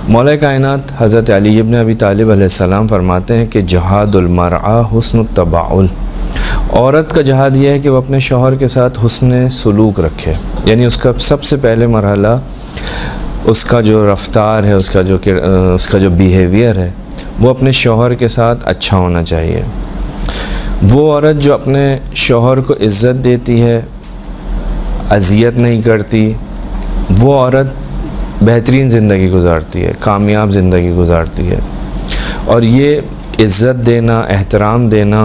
मौला कायनात हज़रत अली इब्न अबी तालिब अलैहिस्सलाम फरमाते हैं कि जहादुल मरआ हुस्न तबाउल, औरत का जहाद यह है कि वह अपने शौहर के साथ हुस्न सलूक रखे, यानी उसका सबसे पहले मरहला उसका जो रफ्तार है, उसका जो बिहेवियर है वो अपने शौहर के साथ अच्छा होना चाहिए। वो औरत जो अपने शौहर को इज़्ज़त देती है, अज़ियत नहीं करती, वो औरत बेहतरीन ज़िंदगी गुजारती है, कामयाब ज़िंदगी गुजारती है। और ये इज़्ज़त देना, एहतराम देना,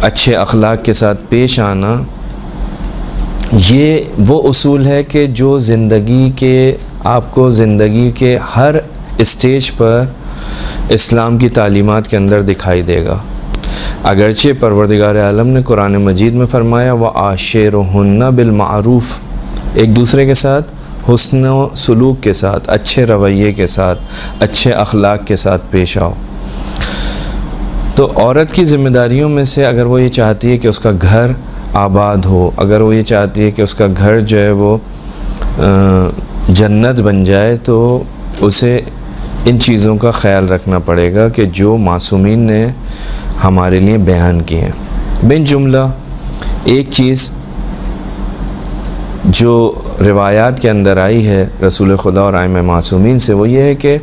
अच्छे अखलाक के साथ पेश आना, ये वो उसूल है कि जो आपको ज़िंदगी के हर स्टेज पर इस्लाम की तालीमात के अंदर दिखाई देगा। अगरचे परवरदिगार आलम ने कुरान मजीद में फ़रमाया व आशिरुहुन्ना बिल मारूफ़, एक दूसरे के साथ हुस्न सलूक के साथ, अच्छे रवैये के साथ, अच्छे अखलाक के साथ पेश आओ। तो औरत की ज़िम्मेदारियों में से अगर वो ये चाहती है कि उसका घर आबाद हो, अगर वो ये चाहती है कि उसका घर जो है वो जन्नत बन जाए, तो उसे इन चीज़ों का ख्याल रखना पड़ेगा कि जो मासूमीन ने हमारे लिए बयान किए हैं। बिन जुमला एक चीज़ जो रिवायात के अंदर आई है रसूल खुदा और आइम मासूमीन से, वो ये है कि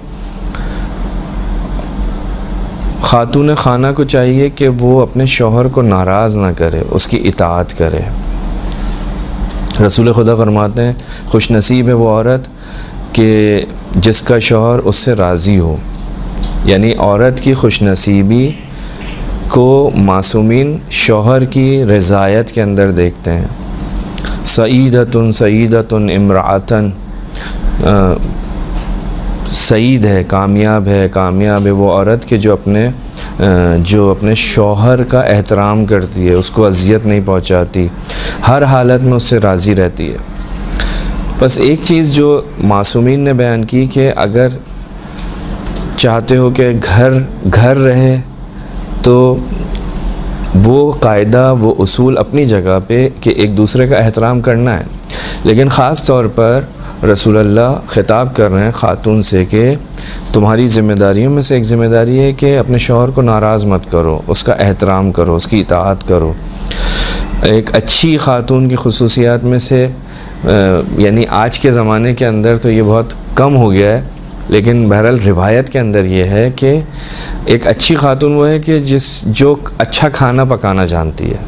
खातून खाना को चाहिए कि वो अपने शौहर को नाराज़ ना करे, उसकी इताअत करे। रसूल खुदा फरमाते हैं खुश नसीब है वो औरत कि जिसका शौहर उससे राज़ी हो, यानी औरत की खुश नसीबी को मासूमीन शौहर की रज़ायत के अंदर देखते हैं। सईदतुन इम्रातन, सईद है, कामयाब है वो औरत के जो अपने शौहर का एहतराम करती है, उसको अज़ियत नहीं पहुंचाती, हर हालत में उससे राज़ी रहती है। बस एक चीज़ जो मासूमीन ने बयान की कि अगर चाहते हो कि घर रहे तो वो कायदा, वो उसूल अपनी जगह पे कि एक दूसरे का एहतराम करना है, लेकिन ख़ास तौर पर रसूलुल्लाह ख़िताब कर रहे हैं ख़ातून से कि तुम्हारी ज़िम्मेदारियों में से एक ज़िम्मेदारी है कि अपने शौहर को नाराज़ मत करो, उसका एहतराम करो, उसकी इताअत करो। एक अच्छी ख़ातून की खुसूसियात में से यानी आज के ज़माने के अंदर तो ये बहुत कम हो गया है, लेकिन बहरहाल रिवायत के अंदर ये है कि एक अच्छी खातून वो है कि जो अच्छा खाना पकाना जानती है।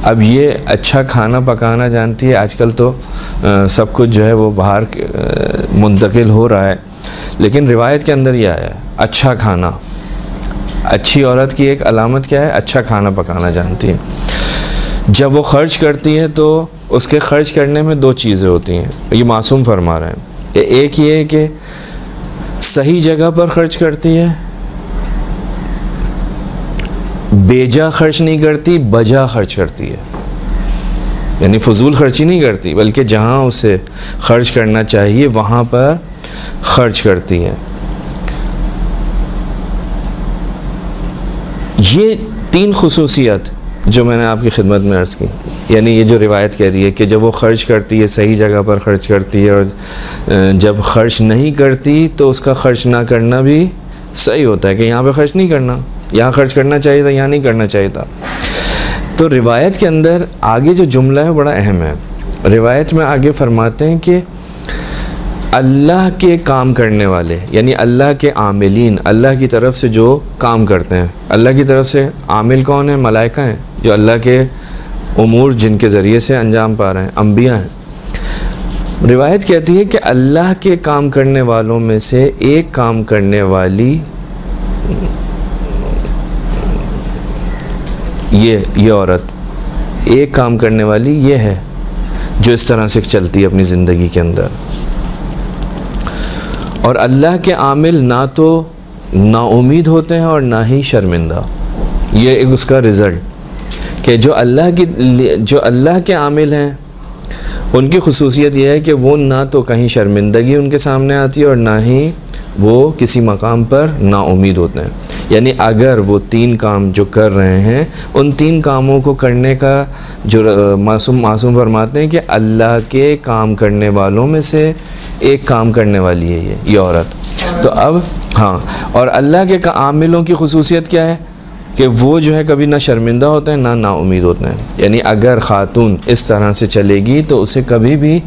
अब ये अच्छा खाना पकाना जानती है, आजकल तो सब कुछ जो है वो बाहर मुंतकिल हो रहा है, लेकिन रिवायत के अंदर यह आया है अच्छा खाना। अच्छी औरत की एक अलामत क्या है? अच्छा खाना पकाना जानती है। जब वो ख़र्च करती है तो उसके ख़र्च करने में दो चीज़ें होती हैं, ये मासूम फरमा रहे हैं। एक ये है कि सही जगह पर ख़र्च करती है, बेजा खर्च नहीं करती, बजा खर्च करती है, यानी फजूल खर्ची नहीं करती, बल्कि जहाँ उसे खर्च करना चाहिए वहाँ पर खर्च करती है। ये तीन खुसूसियत जो मैंने आपकी खिदमत में अर्ज़ की, यानी ये जो रिवायत कह रही है कि जब वो ख़र्च करती है सही जगह पर ख़र्च करती है, और जब ख़र्च नहीं करती तो उसका ख़र्च ना करना भी सही होता है कि यहाँ पे ख़र्च नहीं करना, यहाँ ख़र्च करना चाहिए था, यहाँ नहीं करना चाहिए था। तो रिवायत के अंदर आगे जो जुमला है बड़ा अहम है। रिवायत में आगे फरमाते हैं कि अल्लाह के काम करने वाले, यानी अल्लाह के आमिलीन, अल्लाह की तरफ से जो काम करते हैं, अल्लाह की तरफ से आमिल कौन है? मलाइका हैं, जो अल्लाह के उमूर जिनके ज़रिए से अंजाम पा रहे हैं, अम्बिया हैं। रिवायत कहती है कि अल्लाह के काम करने वालों में से एक काम करने वाली ये औरत, एक काम करने वाली ये है जो इस तरह से चलती है अपनी ज़िंदगी के अंदर। और अल्लाह के आमिल ना तो नाउमीद होते हैं और ना ही शर्मिंदा। ये एक उसका रिज़ल्ट कि जो अल्लाह के आमिल हैं उनकी खुसूसियत यह है कि वो ना तो कहीं शर्मिंदगी उनके सामने आती है और ना ही वो किसी मकाम पर नाउमीद होते हैं। यानी अगर वो 3 काम जो कर रहे हैं, उन 3 कामों को करने का जो मासूम फरमाते हैं कि अल्लाह के काम करने वालों में से एक काम करने वाली है ये औरत। तो अब हाँ, और अल्लाह के आमिलों की खुसूसियत क्या है कि वो जो है कभी ना शर्मिंदा होते हैं ना नाउमीद होते हैं। यानी अगर ख़ातून इस तरह से चलेगी तो उसे कभी भी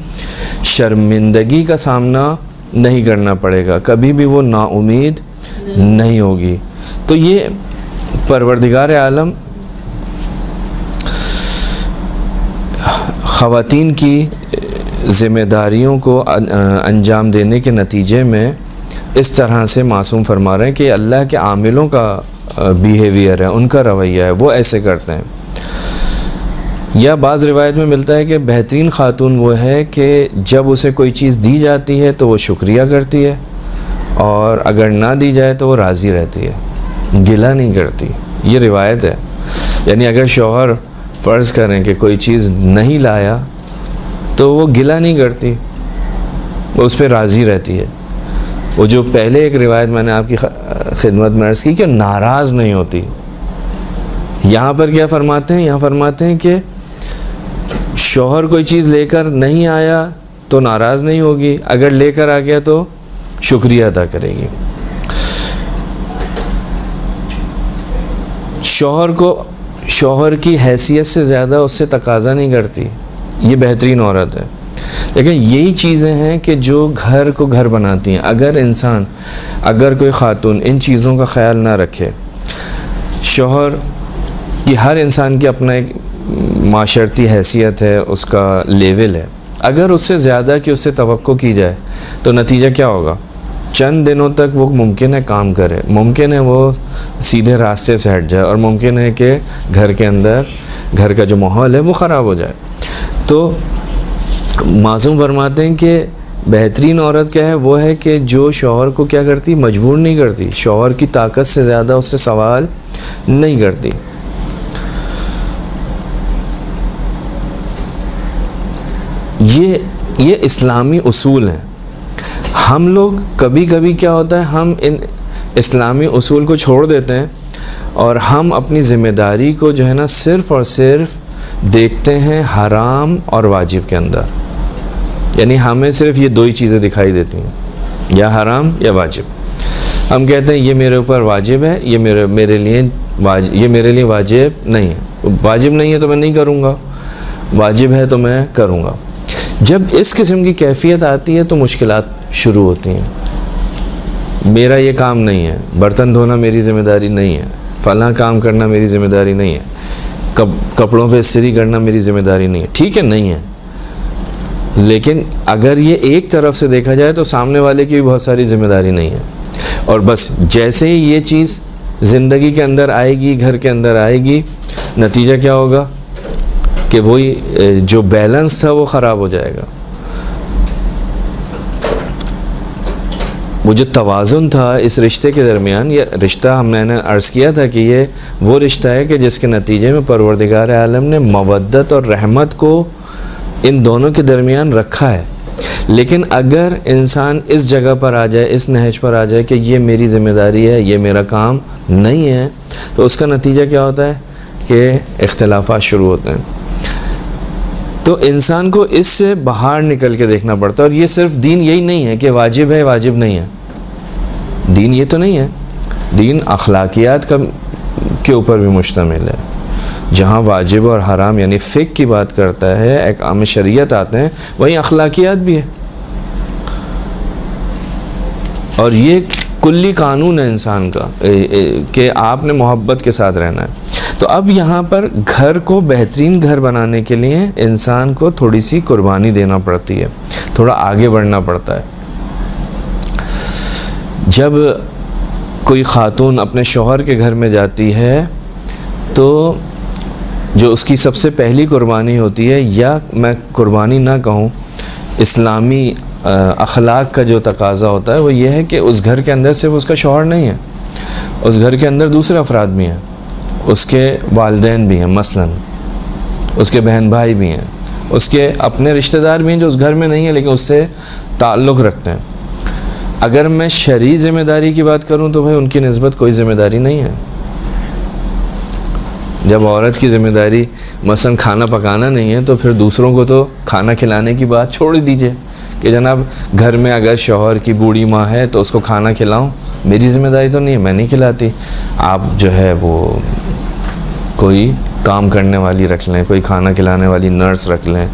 शर्मिंदगी का सामना नहीं करना पड़ेगा, कभी भी वो नाउमीद नहीं होगी। तो ये परवरदिगार आलम ख़वातीन की ज़िम्मेदारियों को अंजाम देने के नतीजे में इस तरह से मासूम फरमा रहे हैं कि अल्लाह के आमिलों का बिहेवियर है, उनका रवैया है, वो ऐसे करते हैं। या बाज़ रिवायत में मिलता है कि बेहतरीन ख़ातून वो है कि जब उसे कोई चीज़ दी जाती है तो वो शुक्रिया करती है, और अगर ना दी जाए तो वो राज़ी रहती है, गिला नहीं करती। ये रिवायत है। यानी अगर शौहर फ़र्ज़ करें कि कोई चीज़ नहीं लाया तो वो गिला नहीं करती, वो उस पर राज़ी रहती है। वो जो पहले एक रिवायत मैंने आपकी खिदमत में अर्ज़ की कि नाराज़ नहीं होती। यहाँ पर क्या फ़रमाते हैं? यहाँ फ़रमाते हैं कि शौहर कोई चीज़ लेकर नहीं आया तो नाराज़ नहीं होगी, अगर लेकर आ गया तो शुक्रिया अदा करेगी। शौहर की हैसियत से ज़्यादा उससे तकाज़ा नहीं करती, ये बेहतरीन औरत है। लेकिन यही चीज़ें हैं कि जो घर को घर बनाती हैं। अगर कोई ख़ातून इन चीज़ों का ख्याल ना रखे, शौहर की हर इंसान की अपना एक माशरती हैसियत है, उसका लेवल है, अगर उससे ज़्यादा कि उससे तवक्को की जाए तो नतीजा क्या होगा? चंद दिनों तक वो मुमकिन है काम करे, मुमकिन है वो सीधे रास्ते से हट जाए, और मुमकिन है कि घर के अंदर घर का जो माहौल है वो ख़राब हो जाए। तो मासूम फरमाते हैं कि बेहतरीन औरत क्या है? वो है कि जो शौहर को क्या करती? मजबूर नहीं करती, शौहर की ताकत से ज़्यादा उससे सवाल नहीं करती। ये इस्लामी उसूल हैं। हम लोग कभी कभी क्या होता है, हम इन इस्लामी उसूल को छोड़ देते हैं और हम अपनी ज़िम्मेदारी को जो है ना सिर्फ़ और सिर्फ देखते हैं हराम और वाजिब के अंदर। यानी हमें सिर्फ ये 2 ही चीज़ें दिखाई देती हैं, या हराम या वाजिब। हम कहते हैं ये मेरे ऊपर वाजिब है, ये मेरे लिए वाजिब नहीं है। वाजिब नहीं है तो मैं नहीं करूँगा, वाजिब है तो मैं करूँगा। जब इस किस्म की कैफियत आती है तो मुश्किलात शुरू होती हैं। मेरा ये काम नहीं है, बर्तन धोना मेरी ज़िम्मेदारी नहीं है, फ़लाँ काम करना मेरी ज़िम्मेदारी नहीं है, कपड़ों पे इस्त्री करना मेरी ज़िम्मेदारी नहीं है। ठीक है, नहीं है, लेकिन अगर ये एक तरफ से देखा जाए तो सामने वाले की भी बहुत सारी ज़िम्मेदारी नहीं है। और बस जैसे ही ये चीज़ ज़िंदगी के अंदर आएगी, घर के अंदर आएगी, नतीजा क्या होगा कि वही जो बैलेंस था वो ख़राब हो जाएगा। वो जो तवाज़ुन था इस रिश्ते के दरमियान, ये रिश्ता मैंने अर्ज़ किया था कि ये वो रिश्ता है कि जिसके नतीजे में परवरदिगार आलम ने मवद्दत और रहमत को इन दोनों के दरमियान रखा है। लेकिन अगर इंसान इस जगह पर आ जाए, इस नहज पर आ जाए कि ये मेरी ज़िम्मेदारी है, ये मेरा काम नहीं है, तो उसका नतीजा क्या होता है कि इख्तिलाफ़ात शुरू होते हैं। तो इंसान को इससे बाहर निकल के देखना पड़ता है। और ये सिर्फ दीन यही नहीं है कि वाजिब है वाजिब नहीं है, दीन ये तो नहीं है। दीन अखलाकियात के ऊपर भी मुश्तमिल है। जहाँ वाजिब और हराम यानी फ़िक़्ह की बात करता है, अहकाम शरीयत आते हैं, वहीं अखलाकियात भी है। और ये कुल्ली कानून है इंसान का कि आपने मोहब्बत के साथ रहना है। तो अब यहाँ पर घर को बेहतरीन घर बनाने के लिए इंसान को थोड़ी सी कुर्बानी देना पड़ती है, थोड़ा आगे बढ़ना पड़ता है। जब कोई ख़ातून अपने शौहर के घर में जाती है तो जो उसकी सबसे पहली कुर्बानी होती है, या मैं कुर्बानी ना कहूँ, इस्लामी अखलाक का जो तकाज़ा होता है वो ये है कि उस घर के अंदर सिर्फ उसका शौहर नहीं है, उस घर के अंदर दूसरे अफराद भी हैं, उसके वालिदैन भी हैं, मसलन उसके बहन भाई भी हैं, उसके अपने रिश्तेदार भी हैं जो उस घर में नहीं है लेकिन उससे ताल्लुक़ रखते हैं। अगर मैं शरई ज़िम्मेदारी की बात करूं तो भाई उनकी निस्बत कोई ज़िम्मेदारी नहीं है। जब औरत की ज़िम्मेदारी मसलन खाना पकाना नहीं है तो फिर दूसरों को तो खाना खिलाने की बात छोड़ दीजिए कि जनाब घर में अगर शौहर की बूढ़ी माँ है तो उसको खाना खिलाऊं, मेरी ज़िम्मेदारी तो नहीं है, मैं नहीं खिलाती। आप जो है वो कोई काम करने वाली रख लें, कोई खाना खिलाने वाली नर्स रख लें।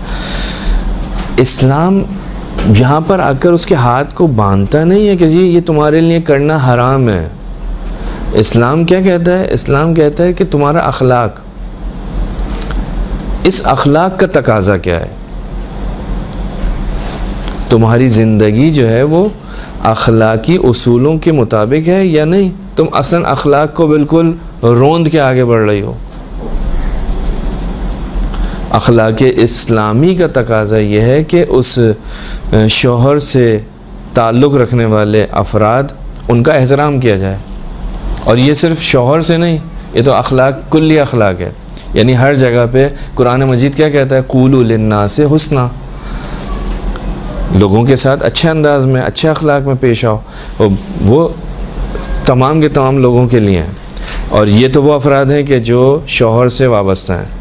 इस्लाम यहाँ पर आकर उसके हाथ को बांधता नहीं है कि जी ये तुम्हारे लिए करना हराम है। इस्लाम क्या कहता है? इस्लाम कहता है कि तुम्हारा अखलाक, इस अखलाक का तकाजा क्या है, तुम्हारी ज़िंदगी जो है वो अखलाकी उसूलों के मुताबिक है या नहीं। तुम असन अखलाक को बिल्कुल रोंद के आगे बढ़ रही हो। अखलाक इस्लामी का तकाजा यह है कि उस शौहर से ताल्लुक़ रखने वाले अफराद, उनका एहतराम किया जाए। और ये सिर्फ शौहर से नहीं, ये तो अखलाक कुल्ली अखलाक है। यानी हर जगह पे कुरान मजीद क्या कहता है? क़ूलू लिन्नास हुस्ना, लोगों के साथ अच्छे अंदाज में, अच्छे अखलाक में पेश आओ। वो तमाम के तमाम लोगों के लिए हैं। और ये तो वो अफराद हैं कि जो शौहर से वाबस्ता हैं।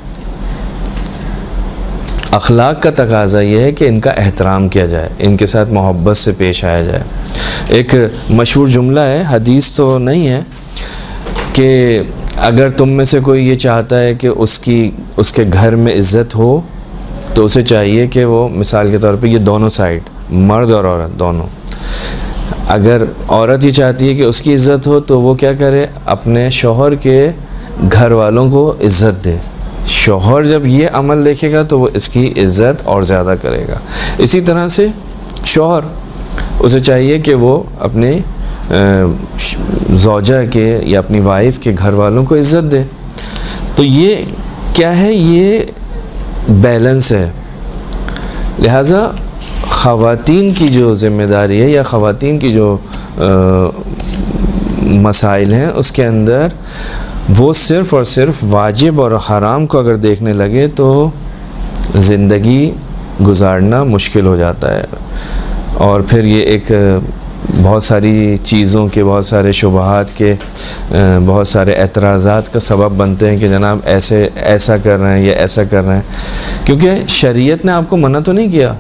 अखलाक का तकाजा ये है कि इनका एहतराम किया जाए, इनके साथ मोहब्बत से पेश आया जाए। एक मशहूर जुमला है, हदीस तो नहीं है, कि अगर तुम में से कोई ये चाहता है कि उसके घर में इज़्ज़त हो तो उसे चाहिए कि वो, मिसाल के तौर पे ये दोनों साइड, मर्द और औरत दोनों, अगर औरत ये चाहती है कि उसकी इज़्ज़त हो तो वो क्या करे? अपने शौहर के घर वालों को इज़्ज़त दे। शौहर जब ये अमल देखेगा तो वो इसकी इज़्ज़त और ज़्यादा करेगा। इसी तरह से शौहर, उसे चाहिए कि वो अपने ज़ौजा के या अपनी वाइफ के घर वालों को इज़्ज़त दे। तो ये क्या है? ये बैलेंस है। लिहाजा ख़वातीन की जो ज़िम्मेदारी है या ख़वातीन की जो मसाइल हैं, उसके अंदर वो सिर्फ़ और सिर्फ वाजिब और हराम को अगर देखने लगे तो ज़िंदगी गुजारना मुश्किल हो जाता है। और फिर ये एक बहुत सारी चीज़ों के, बहुत सारे शुबहात के, बहुत सारे एतराज़ात का सबब बनते हैं कि जनाब ऐसा कर रहे हैं या ऐसा कर रहे हैं। क्योंकि शरीयत ने आपको मना तो नहीं किया,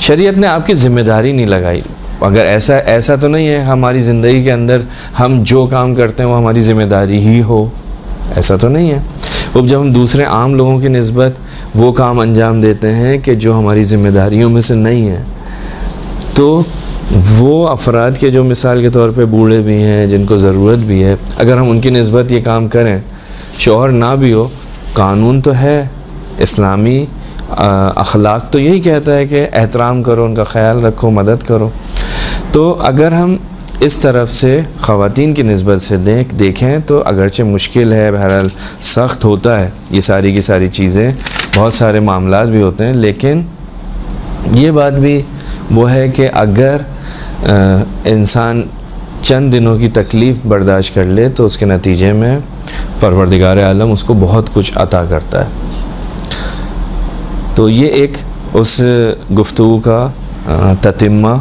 शरीयत ने आपकी ज़िम्मेदारी नहीं लगाई। अगर ऐसा तो नहीं है हमारी ज़िंदगी के अंदर हम जो काम करते हैं वो हमारी ज़िम्मेदारी ही हो, ऐसा तो नहीं है। अब जब हम दूसरे आम लोगों की निस्बत वो काम अंजाम देते हैं कि जो हमारी ज़िम्मेदारियों में से नहीं है, तो वो अफराद के जो मिसाल के तौर पे बूढ़े भी हैं, जिनको ज़रूरत भी है, अगर हम उनकी निस्बत ये काम करें, शौहर ना भी हो, कानून तो है इस्लामी, अखलाक तो यही कहता है कि एहतराम करो, उनका ख्याल रखो, मदद करो। तो अगर हम इस तरफ से ख़वातीन की निस्बत से देखें तो अगरचे मुश्किल है, बहरहाल सख्त होता है, ये सारी की सारी चीज़ें, बहुत सारे मामलात भी होते हैं, लेकिन ये बात भी वो है कि अगर इंसान चंद दिनों की तकलीफ़ बर्दाश्त कर ले तो उसके नतीजे में परवरदिगार आलम उसको बहुत कुछ अता करता है। तो ये एक उस गुफ्तगू का ततिम्मा।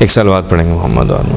एक सलवात पढ़ेंगे मोहम्मद वाले।